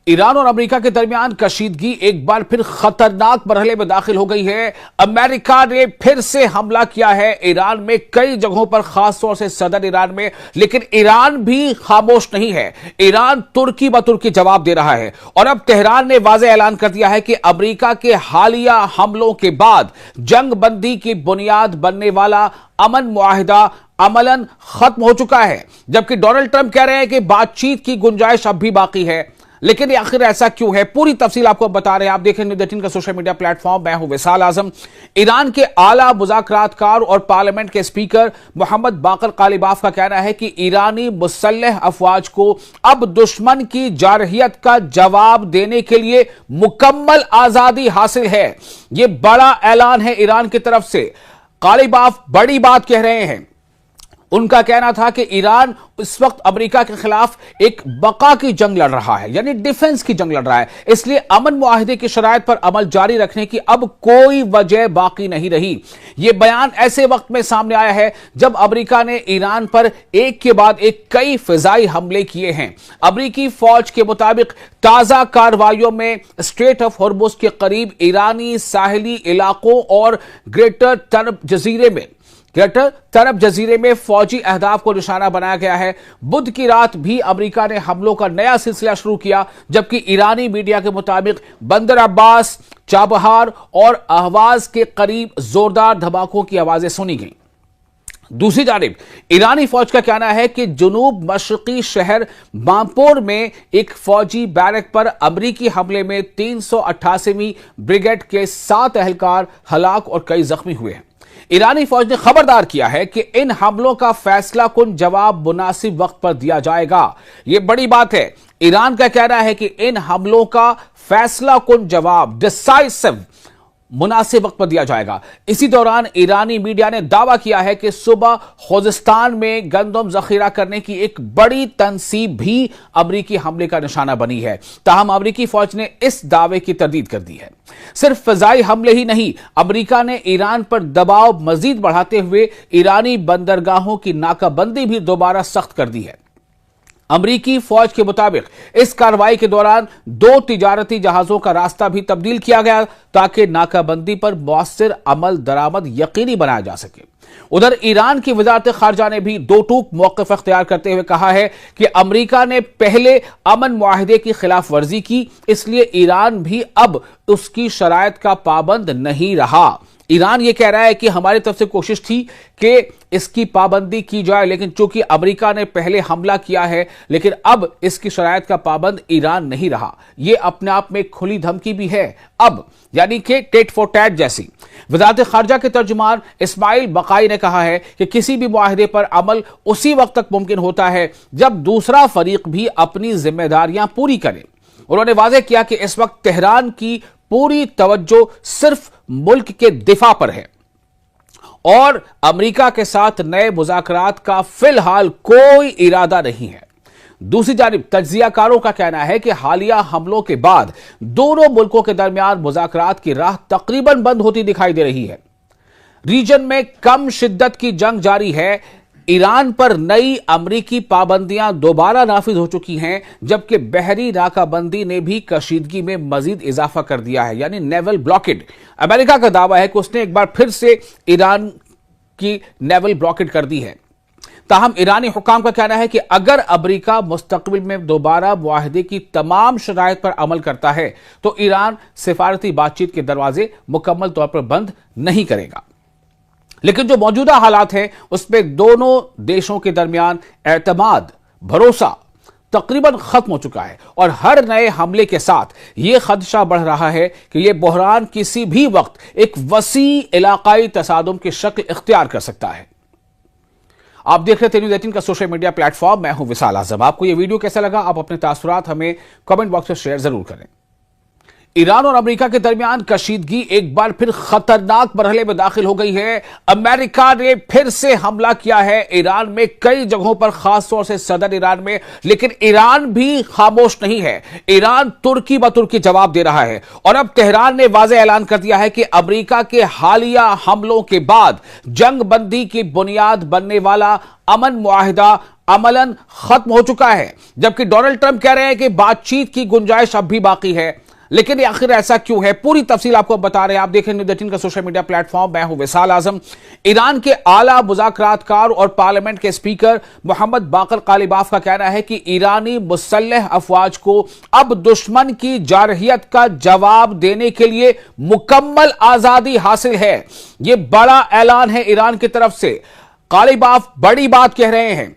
Iran और America के दरमियान कशीदगी एक बार फिर खतरनाक मरहले में दाखिल हो गई है। अमेरिका ने फिर से हमला किया है ईरान में कई जगहों पर, खासतौर से सदर ईरान में। लेकिन ईरान भी खामोश नहीं है। ईरान तुर्की ब तुर्की जवाब दे रहा है और अब तेहरान ने वाज़ेह ऐलान कर दिया है कि अमेरिका के हालिया हमलों के बाद जंग बंदी की बुनियाद बनने वाला अमन मुआहिदा अमलन खत्म हो चुका है। जबकि डोनाल्ड ट्रंप कह रहे हैं कि बातचीत की गुंजाइश अब भी बाकी है। लेकिन आखिर ऐसा क्यों है, पूरी तफसील आपको बता रहे हैं। आप देखें न्यूज़ 18 का सोशल मीडिया प्लेटफॉर्म। मैं हूं विशाल आजम। ईरान के आला मुज़ाकरातकार और पार्लियामेंट के स्पीकर मोहम्मद बाकर कालिबाफ का कहना है कि ईरानी मुसल्लह अफवाज को अब दुश्मन की जारहियत का जवाब देने के लिए मुकम्मल आजादी हासिल है। यह बड़ा ऐलान है ईरान की तरफ से। कालिबाफ बड़ी बात कह रहे हैं। उनका कहना था कि ईरान इस वक्त अमेरिका के खिलाफ एक बका की जंग लड़ रहा है, यानी डिफेंस की जंग लड़ रहा है। इसलिए अमन मुआहिदे की शराइत पर अमल जारी रखने की अब कोई वजह बाकी नहीं रही। यह बयान ऐसे वक्त में सामने आया है जब अमेरिका ने ईरान पर एक के बाद एक कई फिजाई हमले किए हैं। अमेरिकी फौज के मुताबिक ताजा कार्रवाइयों में स्ट्रेट ऑफ हॉर्मुज के करीब ईरानी साहिली इलाकों और ग्रेटर तरब जजीरे में फौजी अहदाफ को निशाना बनाया गया है। बुध की रात भी अमेरिका ने हमलों का नया सिलसिला शुरू किया, जबकि ईरानी मीडिया के मुताबिक बंदर अब्बास, चाबहार और अहवाज के करीब जोरदार धमाकों की आवाजें सुनी गईं। दूसरी जानिब ईरानी फौज का कहना है कि जुनूब मशरकी शहर बांपोर में एक फौजी बैरक पर अमरीकी हमले में 388वीं ब्रिगेड के 7 एहलकार हलाक और कई जख्मी हुए हैं। ईरानी फौज ने खबरदार किया है कि इन हमलों का फैसला कुन जवाब मुनासिब वक्त पर दिया जाएगा। यह बड़ी बात है। ईरान का कहना है कि इन हमलों का फैसला कुन जवाब डिसाइसिव मुनासिब वक्त पर दिया जाएगा। इसी दौरान ईरानी मीडिया ने दावा किया है कि सुबह खोजिस्तान में गंदम जखीरा करने की एक बड़ी तंसीब भी अमरीकी हमले का निशाना बनी है। ताहम अमरीकी फौज ने इस दावे की तरदीद कर दी है। सिर्फ फजाई हमले ही नहीं, अमरीका ने ईरान पर दबाव मजीद बढ़ाते हुए ईरानी बंदरगाहों की नाकाबंदी भी दोबारा सख्त कर दी है। अमरीकी फौज के मुताबिक इस कार्रवाई के दौरान 2 तिजारती जहाजों का रास्ता भी तब्दील किया गया ताकि नाकाबंदी पर मौसर अमल दरामद यकीनी बनाया जा सके। उधर ईरान की वजारत खारजा ने भी दो टूक मौक़िफ़ अख्तियार करते हुए कहा है कि अमरीका ने पहले अमन मुआहिदे की खिलाफ वर्जी की, इसलिए ईरान भी अब उसकी शराइत का पाबंद नहीं रहा। ईरान यह कह रहा है कि हमारी तरफ से कोशिश थी कि इसकी पाबंदी की जाए, लेकिन चूंकि अमेरिका ने पहले हमला किया है, लेकिन अब इसकी शराइत का पाबंद ईरान नहीं रहा। यह अपने आप में खुली धमकी भी है अब, यानी कि टेट फॉर टैट जैसी। वज़ारत खारजा के तर्जुमान इस्माइल बकाई ने कहा है कि किसी भी मुआहिदे पर अमल उसी वक्त तक मुमकिन होता है जब दूसरा फरीक भी अपनी जिम्मेदारियां पूरी करे। उन्होंने वाज़ेह किया कि इस वक्त तेहरान की पूरी तवज्जो सिर्फ मुल्क के दिफा पर है और अमेरिका के साथ नए मुज़ाकरात का फिलहाल कोई इरादा नहीं है। दूसरी जानिब तज्जियाकारों का कहना है कि हालिया हमलों के बाद दोनों मुल्कों के दरमियान मुज़ाकरात की राह तकरीबन बंद होती दिखाई दे रही है। रीजन में कम शिद्दत की जंग जारी है। ईरान पर नई अमरीकी पाबंदियां दोबारा नाफिज हो चुकी हैं, जबकि बहरी नाकाबंदी ने भी कशीदगी में मजीद इजाफा कर दिया है, यानी नेवल ब्लॉकेड। अमेरिका का दावा है कि उसने एक बार फिर से ईरान की नेवल ब्लॉकेड कर दी है। ताहम ईरानी हुकाम का कहना है कि अगर अमेरिका मुस्तकबिल में दोबारा मुआहिदे की तमाम शराइत पर अमल करता है तो ईरान सिफारती बातचीत के दरवाजे मुकम्मल तौर पर बंद नहीं करेगा। लेकिन जो मौजूदा हालात हैं उसमें दोनों देशों के दरमियान एतमाद, भरोसा तकरीबन खत्म हो चुका है और हर नए हमले के साथ यह खदशा बढ़ रहा है कि यह बहरान किसी भी वक्त एक वसी इलाकाई तसादुम की शक्ल इख्तियार कर सकता है। आप देख रहे थे न्यूज़ 18 का सोशल मीडिया प्लेटफॉर्म। मैं हूं विशाल आजम। आपको यह वीडियो कैसा लगा, आप अपने तासुरात हमें कमेंट बॉक्स में शेयर जरूर करें। ईरान और अमेरिका के दरमियान कशीदगी एक बार फिर खतरनाक मरहले में दाखिल हो गई है। अमेरिका ने फिर से हमला किया है ईरान में कई जगहों पर, खासतौर से सदर ईरान में। लेकिन ईरान भी खामोश नहीं है। ईरान तुर्की ब तुर्की जवाब दे रहा है और अब तेहरान ने वाज़ेह ऐलान कर दिया है कि अमेरिका के हालिया हमलों के बाद जंग बंदी की बुनियाद बनने वाला अमन मुआहिदा अमलन खत्म हो चुका है, जबकि डोनाल्ड ट्रंप कह रहे हैं कि बातचीत की गुंजाइश अब भी बाकी है। लेकिन आखिर ऐसा क्यों है, पूरी तफसील आपको बता रहे हैं। आप देखें न्यूज़ 18 का सोशल मीडिया प्लेटफॉर्म। मैं हूं विशाल आजम। ईरान के आला मुज़ाकरातकार और पार्लियामेंट के स्पीकर मोहम्मद बाकर कालिबाफ का कहना है कि ईरानी मुसल्लह अफवाज को अब दुश्मन की जारहियत का जवाब देने के लिए मुकम्मल आजादी हासिल है। यह बड़ा ऐलान है ईरान की तरफ से। कालिबाफ बड़ी बात कह रहे हैं।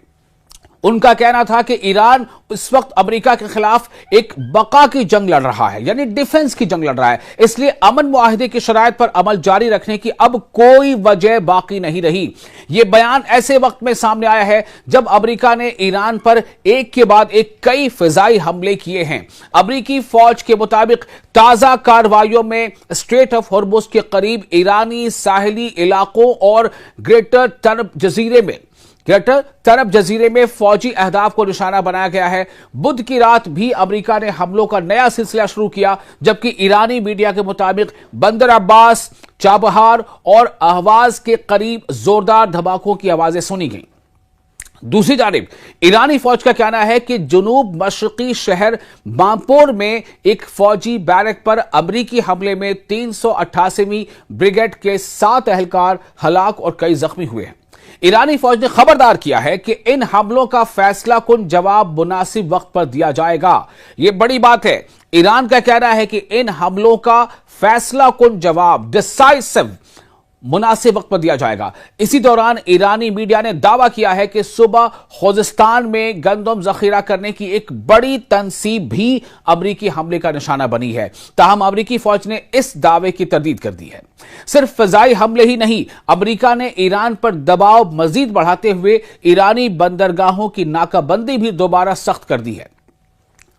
उनका कहना था कि ईरान इस वक्त अमेरिका के खिलाफ एक बका की जंग लड़ रहा है, यानी डिफेंस की जंग लड़ रहा है। इसलिए अमन मुआहिदे की शराइत पर अमल जारी रखने की अब कोई वजह बाकी नहीं रही। यह बयान ऐसे वक्त में सामने आया है जब अमेरिका ने ईरान पर एक के बाद एक कई फिजाई हमले किए हैं। अमेरिकी फौज के मुताबिक ताजा कार्रवाइयों में स्ट्रेट ऑफ हॉर्मुज के करीब ईरानी साहिली इलाकों और ग्रेटर तरब जजीरे में फौजी अहदाफ को निशाना बनाया गया है। बुध की रात भी अमेरिका ने हमलों का नया सिलसिला शुरू किया, जबकि ईरानी मीडिया के मुताबिक बंदर अब्बास, चाबहार और अहवाज के करीब जोरदार धमाकों की आवाजें सुनी गईं। दूसरी जानिब ईरानी फौज का कहना है कि जुनूब मशरकी शहर बांपोर में एक फौजी बैरक पर अमरीकी हमले में 388वीं ब्रिगेड के 7 एहलकार हलाक और कई जख्मी हुए हैं। ईरानी फौज ने खबरदार किया है कि इन हमलों का फैसला कुन जवाब मुनासिब वक्त पर दिया जाएगा। यह बड़ी बात है। ईरान का कहना है कि इन हमलों का फैसला कुन जवाब डिसाइसिव मुनासिब वक्त पर दिया जाएगा। इसी दौरान ईरानी मीडिया ने दावा किया है कि सुबह खोजिस्तान में गंदम जखीरा करने की एक बड़ी तंसीब भी अमरीकी हमले का निशाना बनी है। ताहम अमरीकी फौज ने इस दावे की तरदीद कर दी है। सिर्फ फजाई हमले ही नहीं, अमरीका ने ईरान पर दबाव मजीद बढ़ाते हुए ईरानी बंदरगाहों की नाकाबंदी भी दोबारा सख्त कर दी है।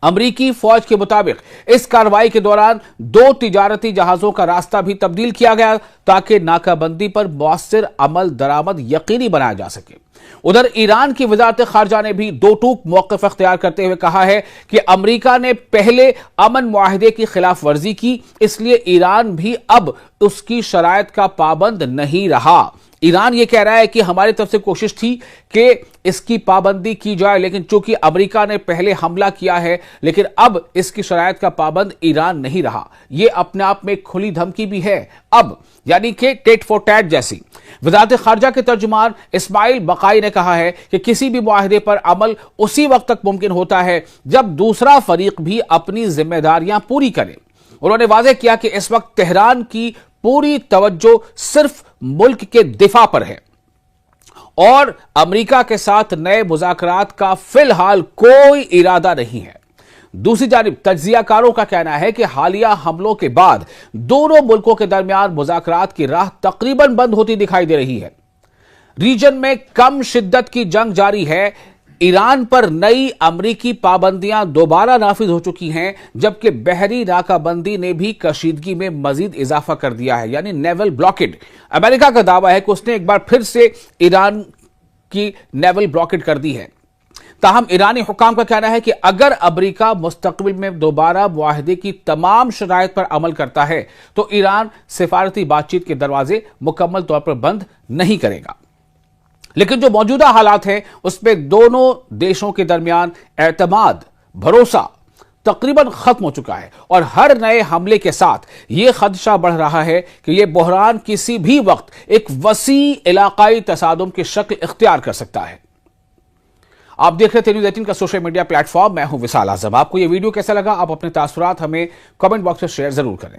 अमरीकी फौज के मुताबिक इस कार्रवाई के दौरान 2 तिजारती जहाजों का रास्ता भी तब्दील किया गया ताकि नाकाबंदी पर मौसर अमल दरामद यकीनी बनाया जा सके। उधर ईरान की वजारत खारजा ने भी दो टूक मौक़िफ़ अख्तियार करते हुए कहा है कि अमरीका ने पहले अमन मुआहिदे की खिलाफ वर्जी की, इसलिए ईरान भी अब उसकी शराइत का पाबंद नहीं रहा। ईरान यह कह रहा है कि हमारी तरफ से कोशिश थी कि इसकी पाबंदी की जाए, लेकिन चूंकि अमेरिका ने पहले हमला किया है, लेकिन अब इसकी शराइत का पाबंद ईरान नहीं रहा। यह अपने आप में खुली धमकी भी है अब, यानी कि टेट फॉर टैट जैसी। वज़ारत खारजा के तर्जुमान इस्माइल बकाई ने कहा है कि किसी भी मुआहिदे पर अमल उसी वक्त तक मुमकिन होता है जब दूसरा फरीक भी अपनी जिम्मेदारियां पूरी करे। उन्होंने वाज़ेह किया कि इस वक्त तेहरान की पूरी तवज्जो सिर्फ मुल्क के दिफा पर है और अमेरिका के साथ नए मुज़ाकरात का फिलहाल कोई इरादा नहीं है। दूसरी जानिब तज्जियाकारों का कहना है कि हालिया हमलों के बाद दोनों मुल्कों के दरमियान मुज़ाकरात की राह तकरीबन बंद होती दिखाई दे रही है। रीजन में कम शिद्दत की जंग जारी है। ईरान पर नई अमरीकी पाबंदियां दोबारा नाफिज हो चुकी हैं, जबकि बहरी नाकाबंदी ने भी कशीदगी में मजीद इजाफा कर दिया है, यानी नेवल ब्लॉकेड। अमेरिका का दावा है कि उसने एक बार फिर से ईरान की नेवल ब्लॉकेड कर दी है। ताहम ईरानी हुकाम का कहना है कि अगर अमेरिका मुस्तकबिल में दोबारा मुआहिदे की तमाम शराइत पर अमल करता है तो ईरान सिफारती बातचीत के दरवाजे मुकम्मल तौर पर बंद नहीं करेगा। लेकिन जो मौजूदा हालात हैं उसमें दोनों देशों के दरमियान एतमाद, भरोसा तकरीबन खत्म हो चुका है और हर नए हमले के साथ यह खदशा बढ़ रहा है कि यह बहरान किसी भी वक्त एक वसी इलाकाई तसादुम की शक्ल इख्तियार कर सकता है। आप देख रहे थे न्यूज़ 18 का सोशल मीडिया प्लेटफॉर्म। मैं हूं विशाल आजम। आपको यह वीडियो कैसा लगा, आप अपने तासुरात हमें कमेंट बॉक्स में शेयर जरूर करें।